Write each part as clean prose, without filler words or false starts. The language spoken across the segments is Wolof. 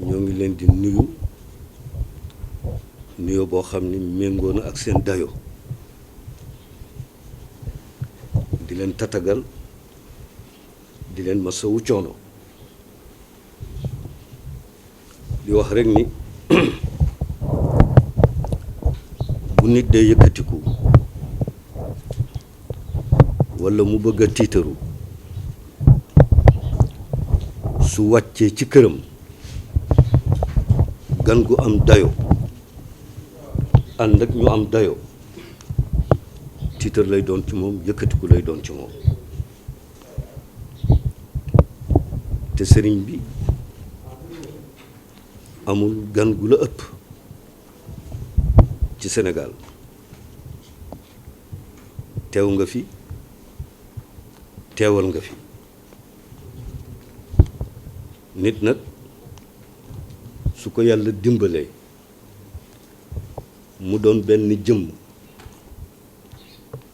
ñoo ngi leen di nuyu boo xam ni méngoo na ak seen dayo di leen tatagal di leen masawu coono di wax rekk ni bu nit dee yëkkatiku walla mu bëgg a tiitaru su wàccee ci këram gan gu am dayo ànd ak ñu am dayo tiitar lay doon ci moom yëkkatiku lay doon ci moom te sëriñ bi amul gan gu la ëpp ci Sénégal teew nga fi teewal nga fi nit nag su ko yàlla dimbalee mu doon benn jëmm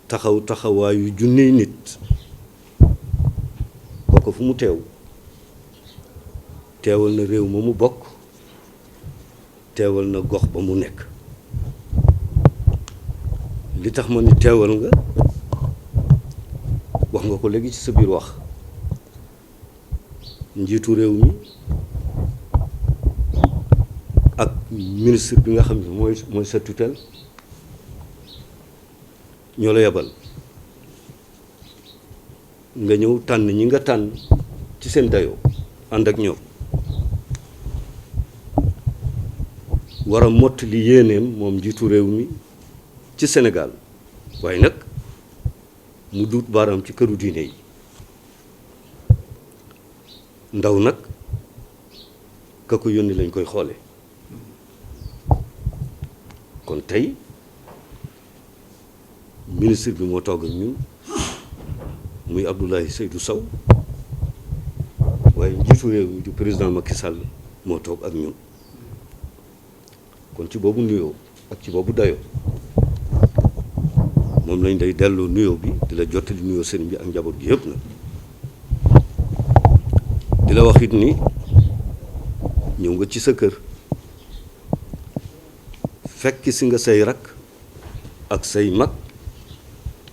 taxawaayu junniy nit kooku fu mu teewal na réew ma mu bokk teewal na gox ba mu nekk li tax ma ni teewal nga wax nga ko léegi ci sa biir wax njiitu réew mi ak ministre bi nga xam ne mooy sa tutelle ñoo la yebal nga ñëw tànn ñi nga tànn ci seen dayoo ànd ak ñoom war a mottali yéeneem moom njiitu réew mi ci Sénégal waaye nag mu duut baaraam ci këru diine yi ndaw nag ka ko yónni lañ koy xoole kon tey ministre bi moo toog ak ñun muy Abdoulaye Seydou Sow waaye njiitu réew mi du président Macky Sall moo toog ak ñun kon ci boobu nuyoo ak ci boobu dayoo moom lañ day delloo nuyoo bi di la jottali nuyoo sëriñ bi ak njaboot gi yëpp na di la wax it ni ñëw nga ci sa kër fekk si nga say rakk ak say mag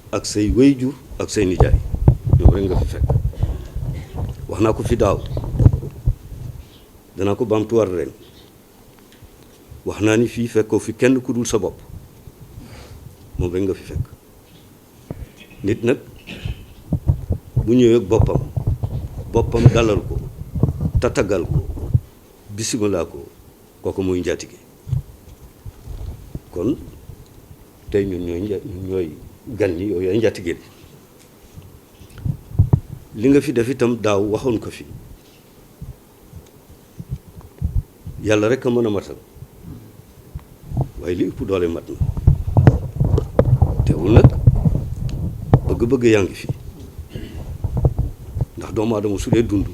ak say wéyjur ak say nijaay ñoom rek nga fi fekk wax naa ko fi daaw danaa ko baamtuwaat ren wax naa ni fii fekkoo fi kenn ku dul sa bopp moom rek nga fi fekk nit nag bu ñëwee ak boppam dalal ko tatagal ko bisimilah ko kooku mooy njaatige kon tey ñun ñooy gan ñi yooyu ay njaatige li nga fi def itam daaw waxoon ko fi yàlla rek a mën a matal waaye li ëpp doole mat na teewul nag bëgg-bëgg yaa ngi fi ndax doomu aadama su dee dund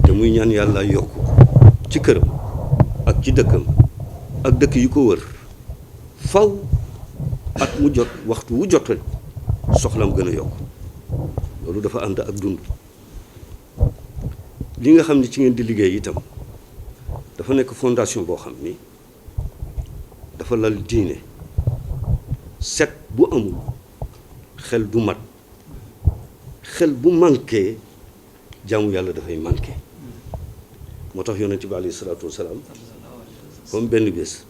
te muy ñaan yàlla yokk ci këram ak ci dëkkam ak dëkk yi ko wër faw at mu jot waxtu wu jot rek soxlam gën a yokk loolu dafa ànd ak dund li nga xam ne ci ngeen di liggéey itam dafa nekk fondation boo xam ni dafa lal diine set bu amul xel du mat xel bu manqué jaamu yàlla dafay manqué moo tax yonent bi alayhi salaatu wasalaam comme benn bés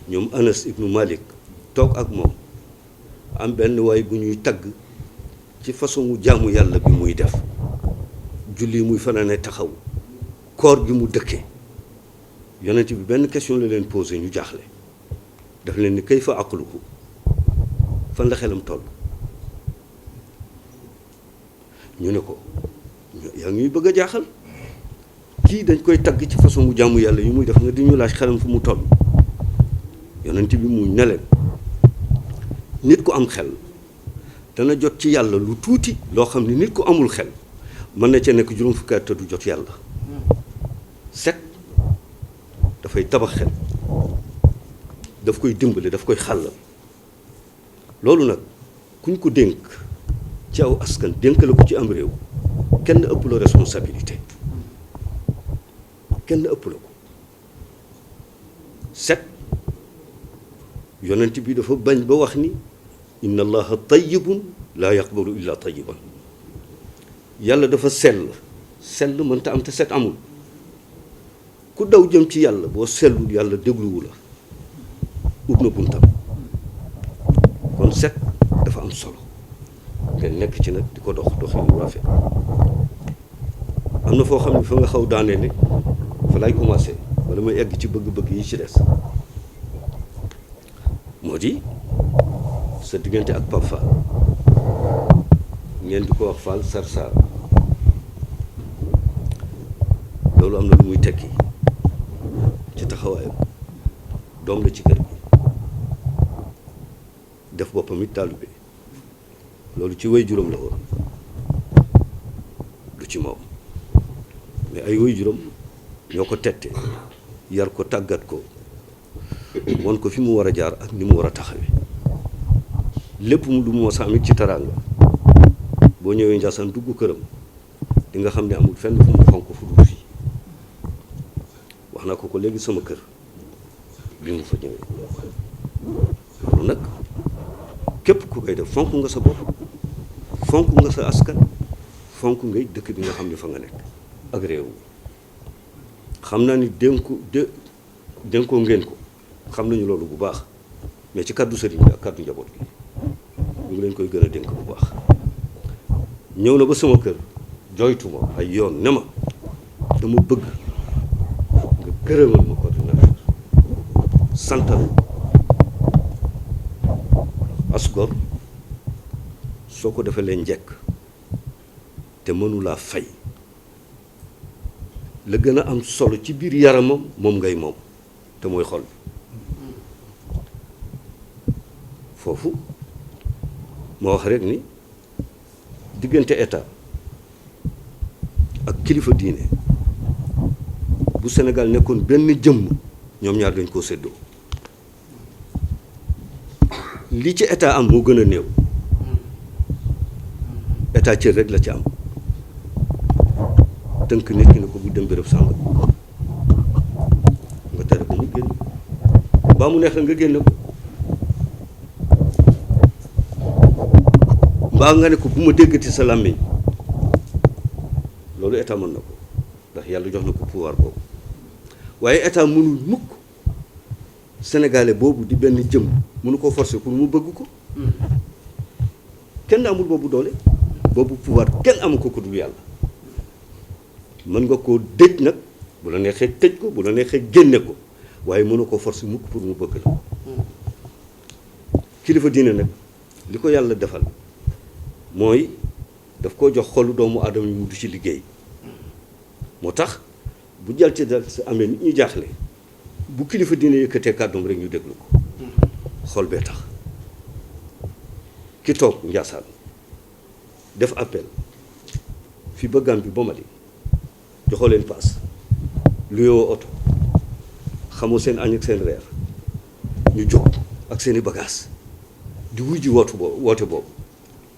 ñoom Anas ibnu Malik toog ak moom am benn waay bu ñuy tagg ci façon jaamu yàlla bi muy def julli muy fanaane taxaw koor gi mu dëkke yonent bi benn question la leen posé ñu jaaxle daf leen ni kayfa aqluhu fan la xelam toll ñu ne ko yaa ngi bëgg a jaaxal kii dañ koy tagg ci façon mu jaamu yàlla yi muy def nga di ñu laaj xelam fu mu toll yonent bi mu ne leen nit ku am xel dana jot ci yàlla lu tuuti loo xam ne nit ku amul xel mën na ca nekk juróom fukki at te du jot yàlla set dafay tabax xel daf koy dimbale daf koy xàllal loolu nag kuñ ko dénk ci aw askan dénk la ko ci am réew kenn ëpp la responsabilité kenn ëpp la ko. set yonent bi dafa bañ ba wax ni inna allaha tayyibun laa yaqbalu illa tayyiban. yàlla dafa sell mënta am te set amul. ku daw jëm ci yàlla boo sellul yàlla dégluwu la ub na buntam. kon set dafa am solo ngeen nekk ci nag di ko dox doxin wu rafet. am na foo xam ne fa nga xaw daane ne fa lay commencé wala may egg ci bëgg-bëgg yi ci des moo di sa diggante ak Pape Fall ngeen di ko wax Fall Sarsara loolu am na lu muy tekki ci taxawaayam doom la ci kër gi def boppam it taalibe loolu ci way juróom la woon du ci moom mais ay way juróom ñoo ko tette yar ko tàggat ko won ko fi mu war a jaar ak ni mu war a taxawe lépp mu lu mu mos a amit ci teraanga boo ñëwee Ndiassane dugg këram di nga xam ne amul fenn fu mu fonk fu dul fii wax naa ko léegi sama kër bi mu fa ñëwee loolu nag képp ku koy def fonk nga sa bopp fonk nga sa askan fonk ngay dëkk bi nga xam ne fa nga nekk ak réew mi xam naa ni dénkoo ngeen ko xam nañu loolu bu baax mais ci kàddu sëriñ bi ak kàddu njaboot gi ñu ngi leen koy gën a dénk bu baax. ñëw na ba sama kër jooytuma ay yoon ne ma dama bëgg nga gërëmal ma coordinateur santal asgor soo ko defee leen njekk te mënulaa fay la gën a am solo ci biir yaramam moom ngay moom te mooy xol bi foofu moo wax rek ni diggante état ak kilifa diine bu Sénégal nekkoon benn jëmm ñoom ñaar dañ koo séddoo li ci état am moo gën a néew état cër rek la ci am tënk nit ki ne ko bu dem béréb sànga nga tere ko mu génn baa mu neex la nga génn ko mbaa nga ne ko bu ma déggati sa làmmiñ loolu état mën na ko ndax yàlla jox na ko pouvoir boobu waaye état mënul mukk sénégalais boobu di benn jëm mënu ko forcer pour mu bëgg ko kenn amul boobu doole boobu pouvoir kenn amu ko dul yàlla mën nga koo dëj nag bu la neexee tëj ko bu la neexee génne ko waaye mënu ko forcer mukk pour mu bëgg la kilifa diine nag li ko yàlla defal mooy daf koo jox xolu doomu aadama yi mu du ci liggéey moo tax bu jal ci dal sa amee nit ñu jaaxle bu kilifa diine yëkkatee kàddoom rek ñu déglu ko xol bee tax ki toog Ndiassane def appel fi ba Gambie ba Mali joxoo leen paas luyoo oto xamoo seen añ ak seen reer ñu jóg ak seeni bagages di wuy ji woote boobu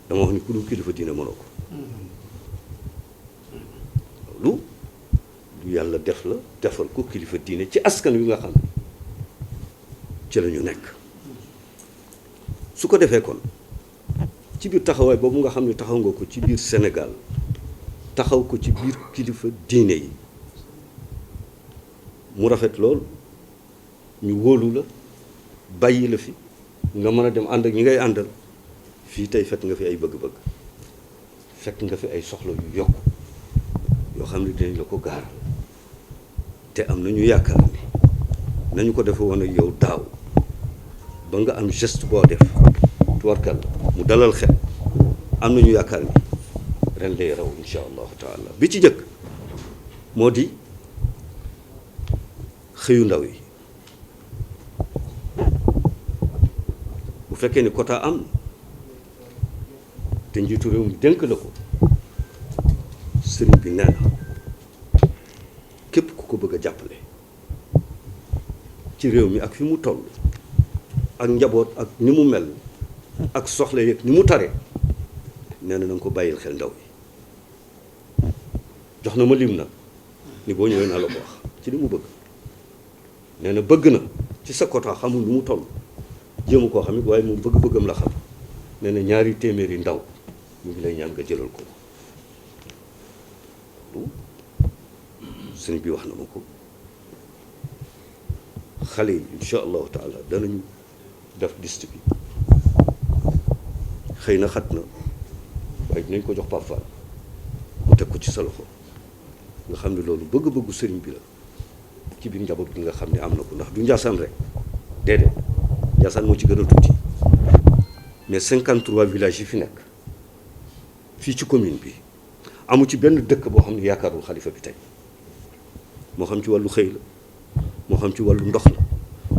dama wax ni ku dul kilifa diine mënoo ko loolu lu yàlla def la defal ko kilifa diine ci askan wi nga xam ne ci la ñu nekk su ko defee kon ci biir taxawaay boobu nga xam ne taxaw nga ko ci biir Sénégal taxaw ko ci biir kilifa diine yi mu rafet lool ñu wóolu la bàyyi la fi nga mën a dem ànd ak ñi ngay àndal fii tey fekk nga fi ay bëgg-bëgg fekk nga fi ay soxla yu yokk yoo xam ne dinañ la ko gaaral te am nañu yaakaar ni nañu ko defe woon ak yow daaw ba nga am geste boo def tuwarkal mu dalal xel am nañu yaakaar ni ren lay raw insha allahu taala bi ci jëkk moo di xëyu ndaw yi bu fekkee ni quota am te njiitu réew mi dénk la ko sëriñ bi nee na képp ku ko bëgg a jàppale ci réew mi ak fi mu toll ak njaboot ak ni mu mel ak soxla yeeg ni mu tare nee na nga ko bàyyil xel ndaw yi jox na ma lim nag ni boo ñëwee naa la ko wax ci li mu bëgg nee na bëgg na ci sa quota xamul lu mu toll jéem koo xam it waaye moom bëgg-bëggam la xam nee na 2 téeméeri ndaw ñu ngi lay ñaan nga jëlal ko sëñ bi wax na ma ko xale yi incha allahu taala danañu def liste bi xëy na xat na waaye dinañ ko jox Pape Fall mu teg ko ci sa loxo nga xam ne loolu bëgg-bëggu sëriñ bi la ci biir njaboot gi nga xam ne am na ko ndax du Ndiassane rek déedéet Ndiassane moo ci gën a tuuti mais 53 villages yi fi nekk fii ci commune bi amu ci benn dëkk boo xam ne yaakaarul xalifa bi tey moo xam ci wàllu xëy la moo xam ci wàllu ndox la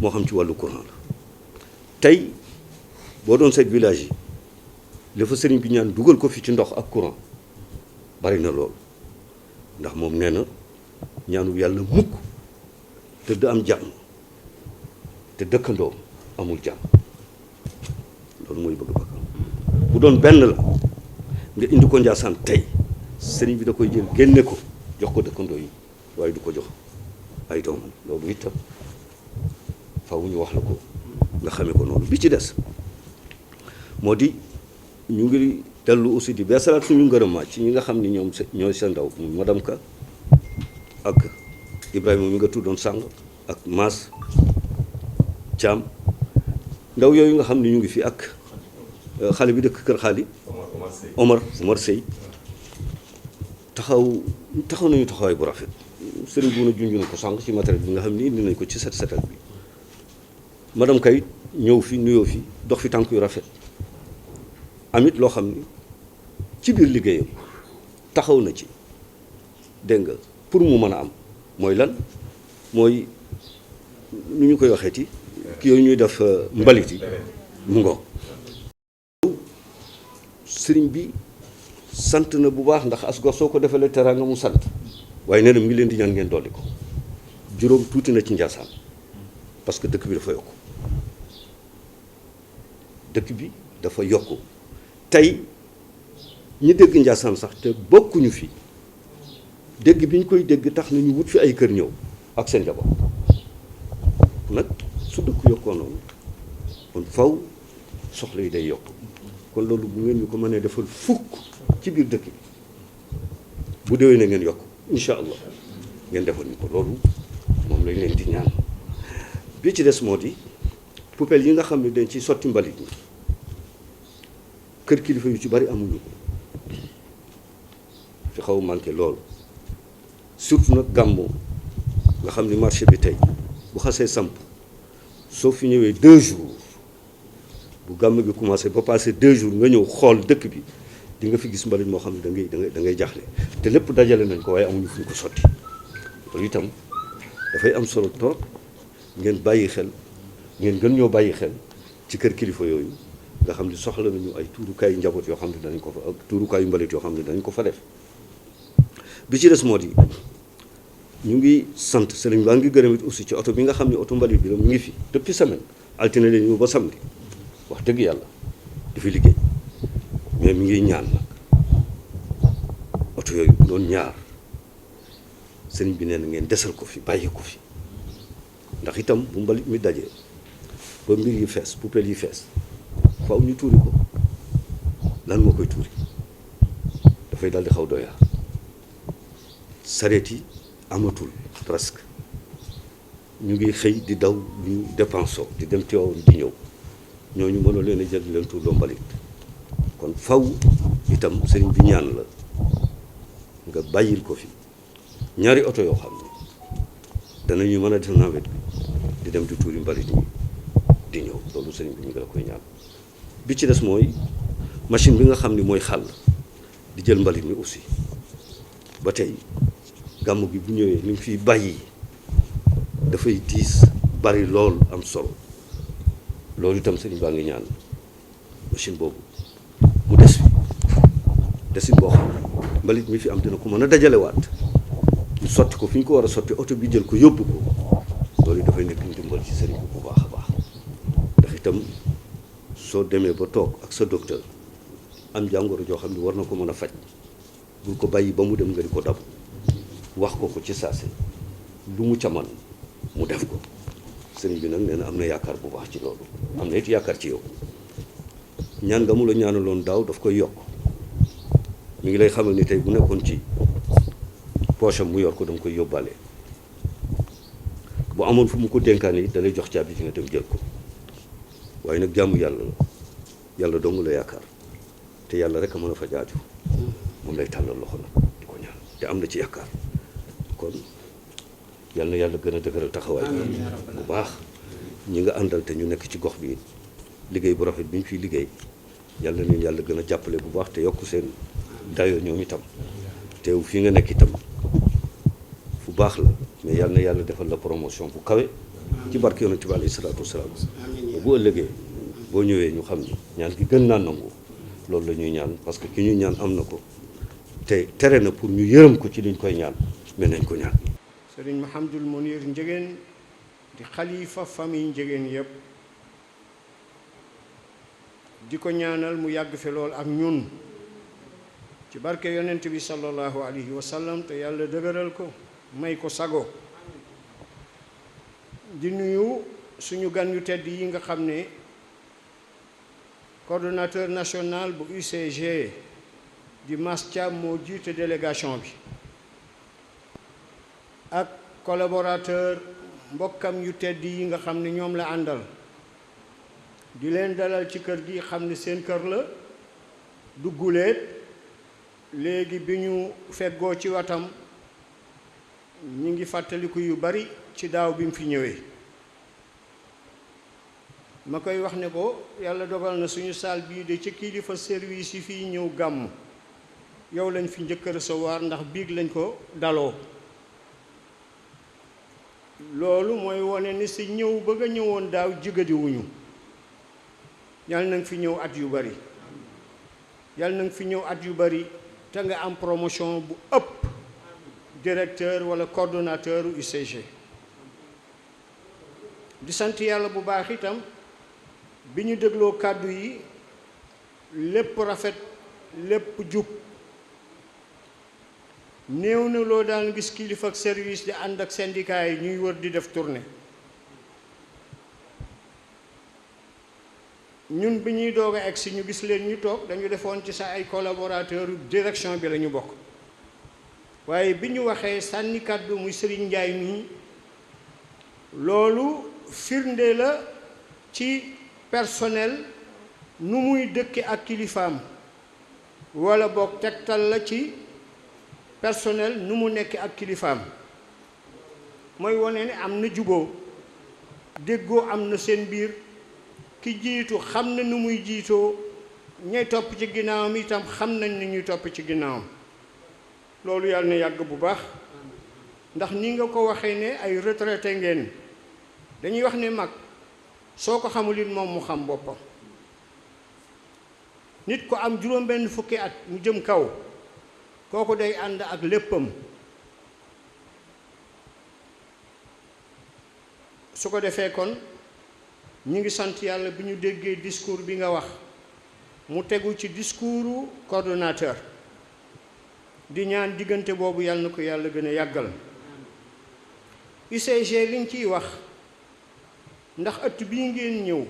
moo xam ci wàllu courant la tey boo doon seet village yi li fa sëriñ bi ñaan dugal ko fi ci ndox ak courant bari na loolu ndax moom nee na ñaanu yàlla mukk te du am jàmm te dëkkandoo amul jàmm loolu mooy bëgg-bëgg bu doon benn la nga indi ko Ndiassane tey sëriñ bi da koy jël génne ko jox ko dëkkandoo yi waaye du ko jox ay doomam loolu itam faw ñu wax la ko nga xamee ko noonu bi ci des moo di ñu ngi dellu aussi di beesalaat suñu ngërëmaat ci ñi nga xam ni ñoom ñooy seen ndaw muy madame Ka ak Ibrahima mi nga tuddoon sàng ak Maas Thiam ndaw yooyu nga xam ne ñu ngi fi ak xale bi dëkk kër xaali Omar Sey taxaw nañu taxawaay bu rafet sëriñ bu na junj na ko sànq ci matériel bi nga xam ni indi nañ ko ci setal bi madame Kay ñëw fi nuyoo fi dox fi tànk yu rafet amit loo xam ni ci biir liggéeyam taxaw na ci dégg nga pour mu mën a am mooy lan mooy nu ñu koy waxeeti ki yooyu ñuy def mbalit yi mu ngoo sëriñ bi sant na bu baax ndax as gor soo ko defalee teraanga mu sant waaye nee na mu ngi leen di ñaan ngeen dolli ko juróom tuuti na ci Ndiassane parce que dëkk bi dafa yokku dëkk bi dafa yokku tey ñi dégg Ndiassane sax te bokkuñu fi dégg bi ñu koy dégg tax na ñu wut fi ay kër ñëw ak seen njaboot nag su dëkk yokkoo noonu kon faw soxla yi day yokk kon loolu bu ngeen ñu ko mënee defal fukk ci biir dëkk bi bu déwee na ngeen yokk incha allah ngeen defal ñu ko loolu moom lañ leen di ñaan bi ci des moo di poubelle yi nga xam ne dañ ci sotti mbalit mi kër kilifa yu ci bari amuñu ko fi xaw manqué loolu surtout nag gàmmoo nga xam ni marché bi tey bu xasee samp soo fi ñëwee 2 jours bu gàmm gi commencé ba passé 2 jours nga ñëw xool dëkk bi di nga fi gis mbalit moo xam ne da ngay jaaxle te lépp dajale nañ ko waaye amuñu fu ñu ko sotti loolu itam dafay am solo trop ngeen bàyyi xel ngeen gën ñoo bàyyi xel ci kër kilifa yooyu nga xam ne soxla nañu ay tuurukaayu njaboot yoo xam ne danañ ko fa ak tuurukaayu mbalit yoo xam ne danañ ko fa def bi ci des moo di ñu ngi sant sëriñ baa ngi gërëm it aussi ci oto bi nga xam ne oto mbalit bi la mu ngi fi depuis semaine altine leen ñëw ba samedi wax dëgg yàlla dafa liggéey mais mi ngi ñaan nag oto yooyu bu doon ñaar sëriñ bi nee na ngeen desal ko fi bàyyi ko fi ndax itam bu mbalit mi dajee ba mbir yi fees poubelle yi fees faaw ñu tuuri ko lan moo koy tuuri dafay daldi xaw doyaar sareet yi amatul presque ñu ngi xëy di daw ñu dépensoo di dem Tiwaawan di ñëw ñooñu mënoo leen a jël leen tuur loo mbalit kon faw itam sëriñ bi ñaan la nga bàyyil ko fi ñaari oto yoo xam ne danañu mën a def nawet bi di dem di tuuri mbalit ñi di ñëw loolu sëriñ bi ñu ngi la koy ñaan bi ci des mooy machine bi nga xam ni mooy xàll di jël mbalit mi aussi ba tey gàmm gi bu ñëwee ni mu fiy bàyyi dafay diis bari lool am solo loolu itam sëriñ baa ngi ñaan machine boobu mu des fi desin boo xam mbalit mi fi am dina ko mën a dajalewaat ñu sotti ko fi ñu ko war a sotti oto bi jël ko yóbbu ko loolu dafay nekk ndimbal ci sëriñ bi bu baax a baax ndax itam soo demee ba toog ak sa docteur am jàngoro joo xam ne war na ko mën a faj bul ko bàyyi ba mu dem nga di ko dab wax ko ci saase lu mu ca man mu def ko sëriñ bi nag nee na am na yaakaar bu baax ci loolu am na it yaakaar ci yow ñaan nga mu la ñaanaloon daaw daf koy yokk mi ngi lay xamal ni tey bu nekkoon ci poche am mu yor ko danga koy yóbbaale bu amoon fu mu ko dénkaane yi da lay jox caabi ji nga dem jël ko waaye nag jàmm yàlla la yàlla dong la yaakaar te yàlla rek a mën a fa jaaju moom lay tàllal loxo nag di ko ñaan te am na ci yaakaar kon yàlla na yàlla gën a dëgëral taxawaay bu baax ñi nga àndal te ñu nekk ci gox bi liggéey bu rafet bi ñu fiy liggéey yàlla na yàlla gën a jàppale bu baax te yokk seen dayoo ñoom itam teew fii nga nekk itam fu baax la mais yàlla na yàlla defal la promotion bu kawe ci barke yonent bi alayhi salaatu wasalaam bu ëllëgee boo ñëwee ñu xam ni ñaan gi gën naa nangu loolu la ñuy ñaan parce que ki ñuy ñaan am na ko te tere na pour ñu yërëm ko ci liñ koy ñaan mais nañ ko ñaan. Sëriñ Mouhamadoul Mounir Ndiéguène di xalifa famille Ndiéguène yëpp di ko ñaanal mu yàgg fi lool ak ñun ci barke yonent bi sallallahu alayhi wa sallam te yàlla dëgëral ko may ko sago di nuyu suñu gan yu tedd yi nga xam ne coordonnateur national bu UCG di Mass Thiam moo jiite délégation bi ak collaborateur mbokkam yu tedd yi nga xam ne ñoom la àndal di leen dalal ci kër gi xam ne seen kër la dugguleet léegi bi ñu feggoo ci watam ñi ngi fàttaliku yu bari ci daaw bi mu fi ñëwee ma koy wax ne ko yàlla dogal na suñu salle bii de ci kilifa service yi fii ñëw gàmm yow lañ fi njëkk a recevoir ndax biig lañ ko daloo loolu mooy wone ni si ñëw ba nga ñëwoon daaw jigadiwuñu yàlla na nga fi ñëw at yu bari yàlla na nga fi ñëw at yu bari te nga am promotion bu ëpp directeur wala coordonnateur UCG di sant yàlla bu baax itam bi ñu dégloo kàddu yi lépp rafet lépp jub néew na loo daan gis kilifa ak service di ànd ak syndicat yi ñuy wër di def tournée ñun bi ñuy doog a egg si ñu gis leen ñu toog dañu defoon ci sa ay collaborateur direction bi la ñu bokk waaye bi ñu waxee sànni kàddu muy Serigne Ndiaye nii loolu firnde la ci personnel nu muy dëkke ak kilifaam wala boog tegtal la ci personnel nu mu nekk ak kilifaam mooy wone ne am na juboo déggoo am na seen biir ki jiitu xam na nu muy jiitoo ñay topp ci ginnaawam itam xam nañ ni ñuy topp ci ginnaawam loolu yàlla na yàgg bu baax ndax ni nga ko waxee ne ay retraité ngeen dañuy wax ne mag soo ko xamul it moom mu xam boppam nit ko am juróom-benn fukki at mu jëm kaw kooku day ànd ak léppam su ko defee kon ñu ngi sant yàlla bi ñu déggee discours bi nga wax mu tegu ci discoursu coordonnateur di ñaan diggante boobu yàlla na ko yàlla gën a yàggal UCG liñ ciy wax ndax ëtt bii ngeen ñëw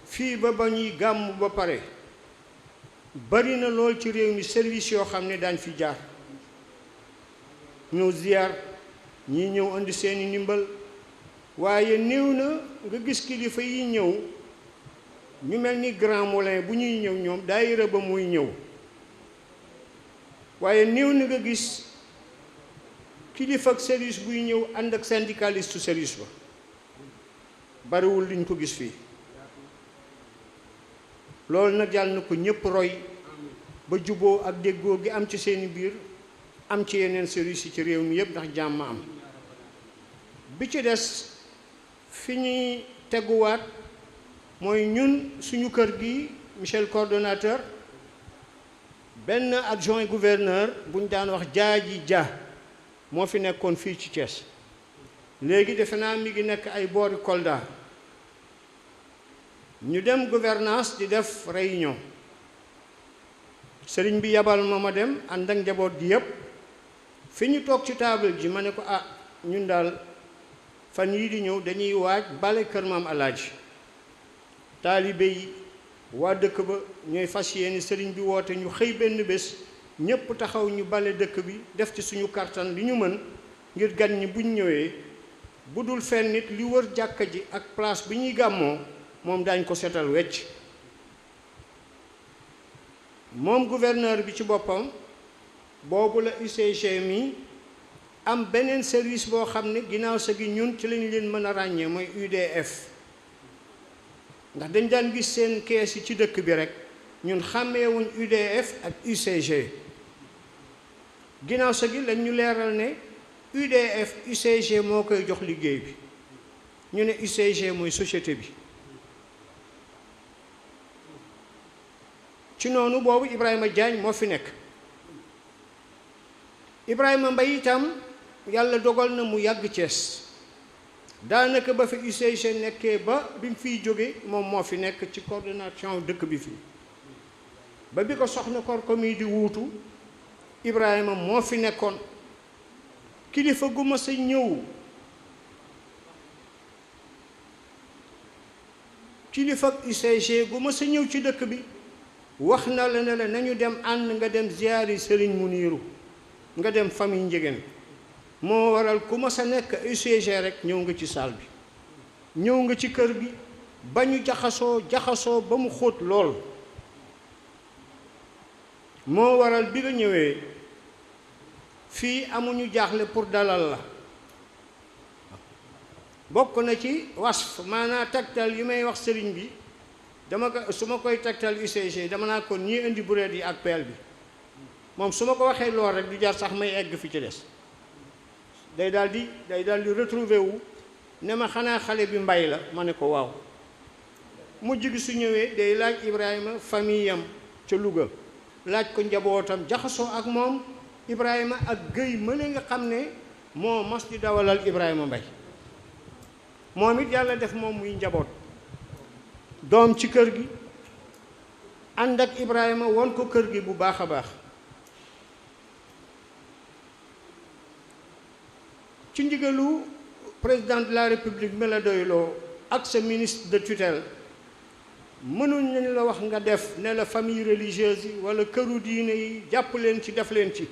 fii ba ñuy gàmm ba pare bari na lool ci réew mi service yoo xam ne daañ fi jaar ñëw ziyaar ñii ñëw indi seeni ndimbal waaye néew na nga gis kilifa yi ñëw ñu mel ni Grand Moulin bu ñuy ñëw ñoom daayira ba muy ñëw waaye néew na nga gis kilifa ak service buy ñëw ànd ak syndicaliste service ba bariwul liñ ko gis fii loolu nag yàlla na ko ñëpp roy ba juboo ak déggoo gi am ci seeni biir am ci yeneen service yi ci réew mi yëpp ndax jàmm am bi ci des fi ñuy teguwaat mooy ñun suñu kër gi monsieur le coordonnateur benn adjoint gouverneur buñ daan wax Jaaji Dia moo fi nekkoon fii ci Thiès léegi defe naa mi ngi nekk ay boori Kolda ñu dem gouvernance di def réunion sëriñ bi yabal ma dem ànd ak njaboot gi yëpp fi ñu toog ci table ji ma ne ko ñun daal fan yii di ñëw dañuy waaj bale kër maam Alaaji taalibe yi waa dëkk ba ñooy fas yéene sëriñ bi woote ñu xëy benn bés ñépp taxaw ñu bale dëkk bi def ci suñu kartan li ñu mën ngir gan ñi buñ ñëwee bu dul fenn nit li wër jàkka ji ak place bi ñuy gàmmoo moom daañ ko setal wecc moom gouverneur bi ci boppam boobu la UCG mi am beneen service boo xam ne ginnaaw sa gi ñun ci lañ leen mën a ràññee mooy UDF ndax dañ daan gis seen kees yi ci dëkk bi rek ñun xàmmeewuñ UDF ak UCG ginnaaw sa gi lañ ñu leeral ne UDF UCG moo koy jox liggéey bi ñu ne UCG mooy société bi ci noonu boobu Ibrahima Diagne moo fi nekk Ibrahima Mbaye itam yàlla dogal na mu yàgg Cees daanaka ba fi UCG nekkee ba bi mu fiy jóge moom moo fi nekk ci coordination dëkk bi fii ba bi ko soxna Korkom yi di wuutu Ibrahima moo fi nekkoon kilifa gu ma sa ñëw kilifa UCG gu ma sa ñëw ci dëkk bi wax na la ne la nañu dem ànd nga dem ziyaari Sëriñ Muniiru nga dem famille Njegéen moo waral ku ma sa nekk UCG rek ñëw nga ci saal bi ñëw nga ci kër gi ba ñu jaxasoo ba mu xóot lool moo waral bi nga ñëwee fii amuñu jaaxle pour dalal la bokk na ci wasf maanaam tegtal yi may wax sëriñ bi dama ko su ma koy tegtal UCG dama naa ko ñii indi bureet yi ak peel bi moom su ma ko waxee lool rek du jar sax may egg fi ci des day daal di retrouver wu ne ma xanaa xale bi mbay la ma ne ko waaw mujj gi su ñëwee day laaj Ibrahima famille am ca Louga laaj ko njabootam jaxasoo ak moom Ibrahima ak Guèye mëne nga xam ne moo mas di dawalal Ibrahima Mbaye moom it yàlla def moom muy njaboot doom ci kër gi ànd ak Ibrahima won ko kër gi bu baax a baax ci ndigalu président de la république mi la doyloo ak sa ministre de tutelle mënuñ nañu la wax nga def ne la famille religieuse yi wala këru diine yi jàpp leen ci def leen ci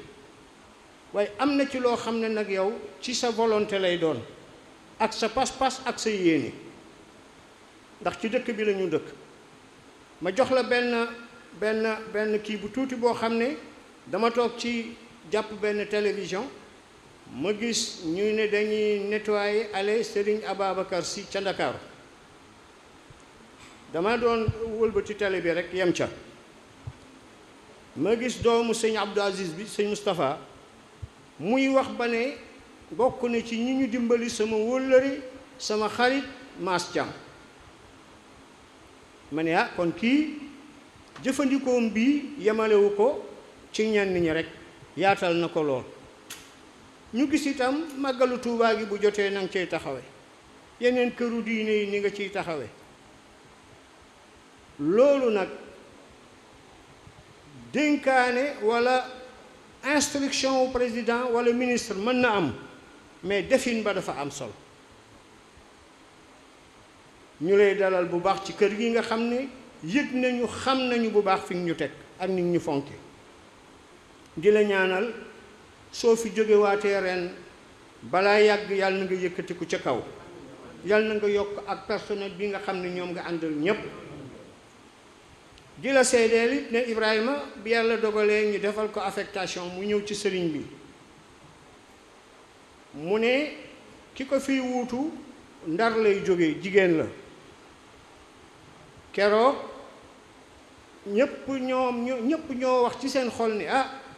waaye am na ci loo xam ne nag yow ci sa volonté lay doon ak sa pas-pas ak sa yéene ndax ci dëkk bi la ñu dëkk ma jox la benn kii bu tuuti boo xam ne dama toog ci jàpp benn télévision ma gis ñu ne dañuy nettoyer allée Serigne Ababacar Sy ca Ndakaaru dama doon wëlbati télé bi rek yem ca ma gis doomu sëñ Abdou Aziz bi sëñ Moustapha muy wax ba ne bokk na ci ñi ñu dimbali sama wóllëri sama xarit Mass Thiam ma ne kon kii jëfandikoom bii yemalewu ko ci ñenn ñi rek yaatal na ko lool ñu gis itam màggalu Tuubaa gi bu jotee na nga cay taxawe yeneen këru diine yi ni nga ciy taxawe loolu nag dénkaane wala instruction au président wala ministre mën na am mais defin ba dafa am solo ñu lay dalal bu baax ci kër gi nga xam ne yëg nañu xam nañu bu baax fi ñu teg ak nit ñu fonke di la ñaanal soo fi jóge waatee ren balaa yàgg yàlla na nga yëkkatiku ca kaw yàlla na nga yokk ak personnel bi nga xam ne ñoom nga àndal ñépp di la seedeel it ne Ibrahima bi yàlla dogalee ñu defal ko affectation mu ñëw ci sëriñ bi mu ne ki ko fiy wuutu Ndar lay jóge jigéen la keroog ñépp ñoo wax ci seen xol ni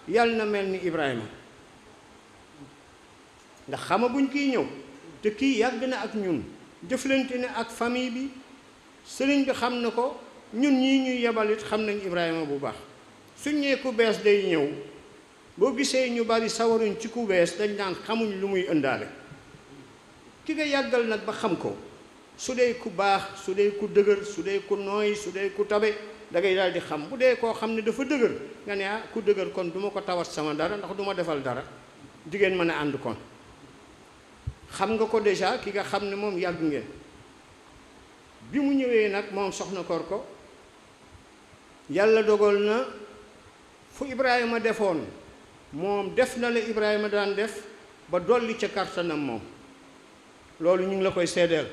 yàlla na mel ni Ibrahima ndax xamaguñ kiy ñëw te kii yàgg na ak ñun jëflante ne ak famille bi sëriñ bi xam na ko ñun ñii ñuy yebalit xam nañ Ibrahima bu baax suñ ñee ku bees day ñëw boo gisee ñu bari sawaruñ ci ku bees dañ naan xamuñ lu muy ëndaale ki nga yàggal nag ba xam ko su dee ku baax su dee ku dëgër su dee ku nooy su dee ku tabe da ngay daal di xam bu dee koo xam ne dafa dëgër nga ne ku dëgër kon du ma ko tawat sama dara ndax du ma defal dara jigéen mën a ànd kon xam nga ko déjà ki nga xam ne moom yàgg ngeen bi mu ñëwee nag moom soxna Korko yàlla dogal na fu Ibrahima defoon moom def na la Ibrahima daan def ba dolli ca kartanam moom loolu ñu ngi la koy seedeel.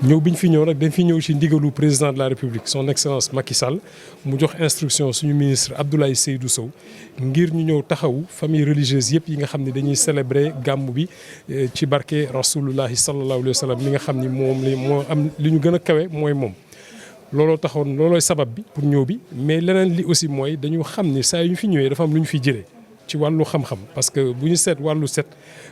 ñëw bi ñu fi ñëw nag dañ fi ñëw ci ndigalu président de la république son excellence Macky Sall mu jox instruction suñu ministre Abdoulaye Seydou Sow ngir ñu ñëw taxawu famille religieuse yëpp yi nga xam ne dañuy célébrer gàmmu bi ci barke rasulullahi sallallahu alayhi wa sallam li nga xam ni moom li moo am li ñu gën a kawe mooy moom. looloo taxoon loolooy sabab bi pour ñëw bi mais leneen li aussi mooy dañu xam ni saa yu ñu fi ñëwee dafa am lu ñu fiy jëlee ci wàllu xam-xam parce que bu ñu seet wàllu set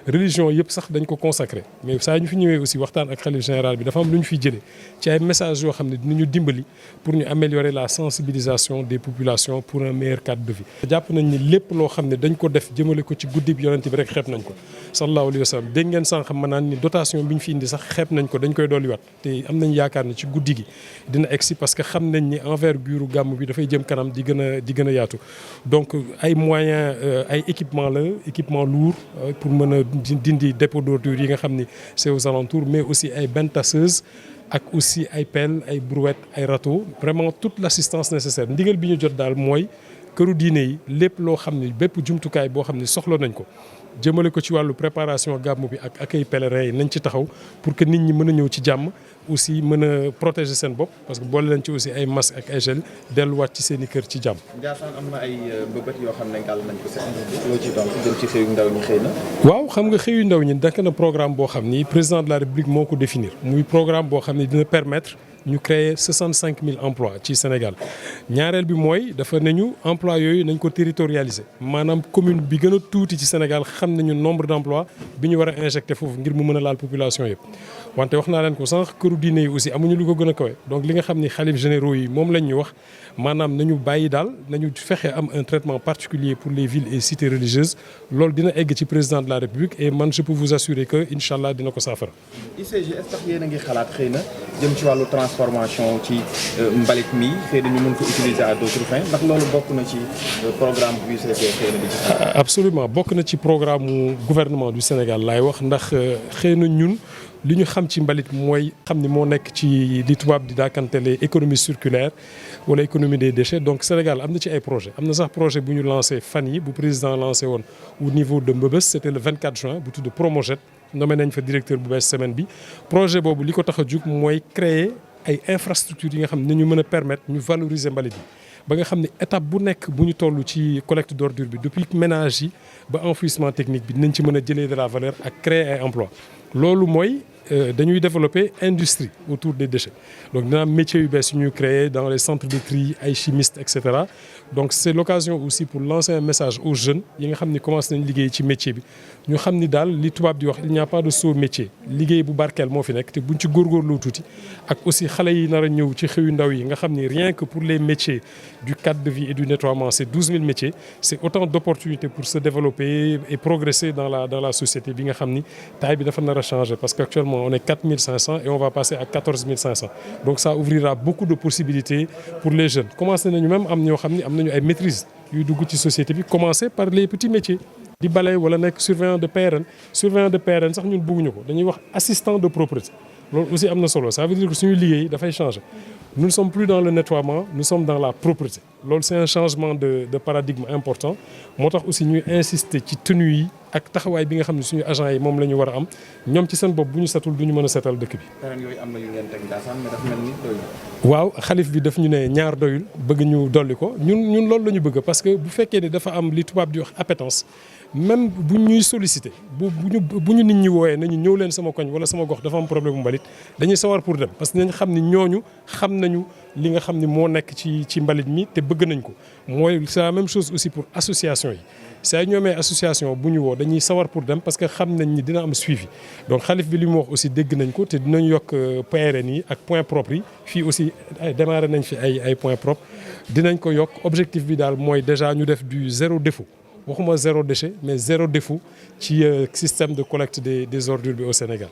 religion yëpp sax dañ ko consacré mais saa ñu fi ñëwee aussi waxtaan ak xalif général bi dafa am lu ñu fiy jëlee ci ay messages yoo xam ne dinañu dimbali pour ñu améliorer la sensibilisation des populations pour un meilleur cadre de vie. jàpp nañ ni lépp loo xam ne dañ ko def jëmale ko ci guddi bi yonent bi rek xeeb nañ ko sallallahu alayhi wa sallam dégg ngeen sànq ma naan ni dotation bi ñu fi indi sax xeeb nañ ko dañ koy dolliwaat te am nañ yaakaar ne ci guddi gi dina egsi parce que xam nañ ni envergure gàmm bi dafay jëm kanam di gën a yaatu donc ay moyens ay équipement la équipement lourd pour mën a dindi dépôt d'ordures yi nga xam ni c'est aux alentours mais aussi ay bennes tasseuses ak aussi ay pelles ay brouettes ay râteaux vraiment toute l'assistance nécessaire ndigal bi ñu jot daal mooy këru diine yi lépp loo xam ni bépp jumtukaay boo xam ni soxla nañ ko jëmale ko ci wàllu préparation gàmmu bi ak accueil pèlerins yi nañ ci taxaw pour que nit ñi mën a ñëw ci jàmm aussi mën a protéger seen bopp parce que boole nañ ci aussi ay masques ak ay gel delluwaat ci seen i kër ci jàmm. Ndiassane am na ay mbëbët yoo xam ne gàll nañ ko seen loo ci doon jëm ci xëyu ndaw ñi xëy na. waaw xam nga xëyu ndaw ñi dakk na programme boo xam ni président de la république moo ko définir muy programme boo xam ne dina permettre ñu créer 65 000 emplois ci Sénégal ñaareel bi mooy dafa nañu emploi yooyu nañ ko territorialiser maanaam commune bi gën a tuuti ci Sénégal xam nañu nombre d'emplois bi ñu war a injecter foofu ngir mu mën a laal population yëpp wante wax naa leen ko sànq këru diine yi aussi amuñu lu ko gën a kawe donc li nga xam ni xalif généraux yi moom lañ ñu wax maanaam nañu bàyyi daal nañu fexe am un traitement particulier pour les villes et cités religieuses loolu dina egg ci président de la République et man je peux vous assurer que incha allah dina ko saafara. ICG est-ce que yéen a ngi xalaat xëy na jëm ci wàllu transformation ci mbalit mi xëy na ñu mën ko utiliser à d'autres fins ndax loolu bokk na ci programme bu ICG xëy na di ci xalaat. absolument bokk na ci programme mu gouvernement du Sénégal laay wax ndax xëy na ñun. li ñu xam ci mbalit mooy xam ni moo nekk ci li tubaab di daakantele économie circulaire wala économie des déchets donc Sénégal am na ci ay projet am na sax projet bu ñu lancé fan yi bu président lancé woon au niveau de Mbëbës c'était le 24 juin bu tudd Promojet nommé nañ fa directeur bu bees semaine bi projet boobu li ko tax a jug mooy créer ay infrastructures yi nga xam ne ñu mën a permettre ñu valoriser mbalit bi ba nga xam ne étape bu nekk bu ñu toll ci collecte d'ordures bi depuis ménage yi ba enfouissement technique bi dinañ ci mën a jëlee de la valeur ak créer ay emplois loolu mooy dañuy développer industrie autour des déchets donc dina am métiers yu bees yu ñuy créer dans les centres de tri ay chimistes et cetera donc c'est l'occasion aussi pour lancer un message aux jeunes yi nga xam ni commencé nañ liggéey ci métier bi ñu xam ni daal li tubaab di wax il n'y a pas de sot métier liggéey bu barkeel moo fi nekk te buñ ci góorgóorloo tuuti ak aussi xale yi nar a ñëw ci xëyu ndaw yi nga xam ni rien que pour les métiers du cadre de vie et du nettoiement c'est 12 000 métiers c'est autant d'opportunités pour se développer et progresser dans la société bi nga xam ni taille bi dafa nar a changer parce qu'actuellement on est 4 500 et on va passer à 14 500 donc ça ouvrira beaucoup de possibilités pour les jeunes commencé nañu même am ñoo xam ni am nañu ay maîtrises yuy dugg ci société bi commencer par les petits métiers di bale wala nekk surveillant de PRN sax ñun bëgguñu ko dañuy wax assistant de propreté loolu aussi am na solo ça veut dire que suñu liggéey dafay changer nous ne sommes plus dans le nettoiement nous sommes dans la propreté loolu c'est un changement de paradigme important moo tax aussi ñuy insister ci tenue yi ak taxawaay bi nga xam ne suñu agents yi moom la ñu war a am ñoom ci seen bopp bu ñu setul du ñu mën a setal dëkk bi. yooyu am na yu ngeen teg Ndiassane mais dafa mel ni doyul. waaw xalif bi daf ñu ne ñaar doyul bëgg ñu dolli ko ñun loolu la ñu bëgg parce que bu fekkee ne dafa am li tubaab di wax appétence même bu ñuy solliciter bu ñu nit ñi wooyee nañu ñëw leen sama koñ wala sama gox dafa am problème bu mbalit dañuy sawar pour dem parce que nañ xam ni ñooñu xam nañu li nga xam ni moo nekk ci mbalit mi te bëgg nañ ko mooy c'est la même chose aussi pour association yi saa ñoomee association bu ñu woo dañuy sawar pour dem parce que xam nañ ni dina am suivi donc xalif bi li mu wax aussi dégg nañ ko te dinañ yokk PRN yi ak points propres yi fii aussi démarré nañ fi ay points propres dinañ ko yokk objectif bi daal mooy déjà ñu def du zéro défaut waxuma zéro déchet mais zéro défaut ci système de collecte des ordures bi au Sénégal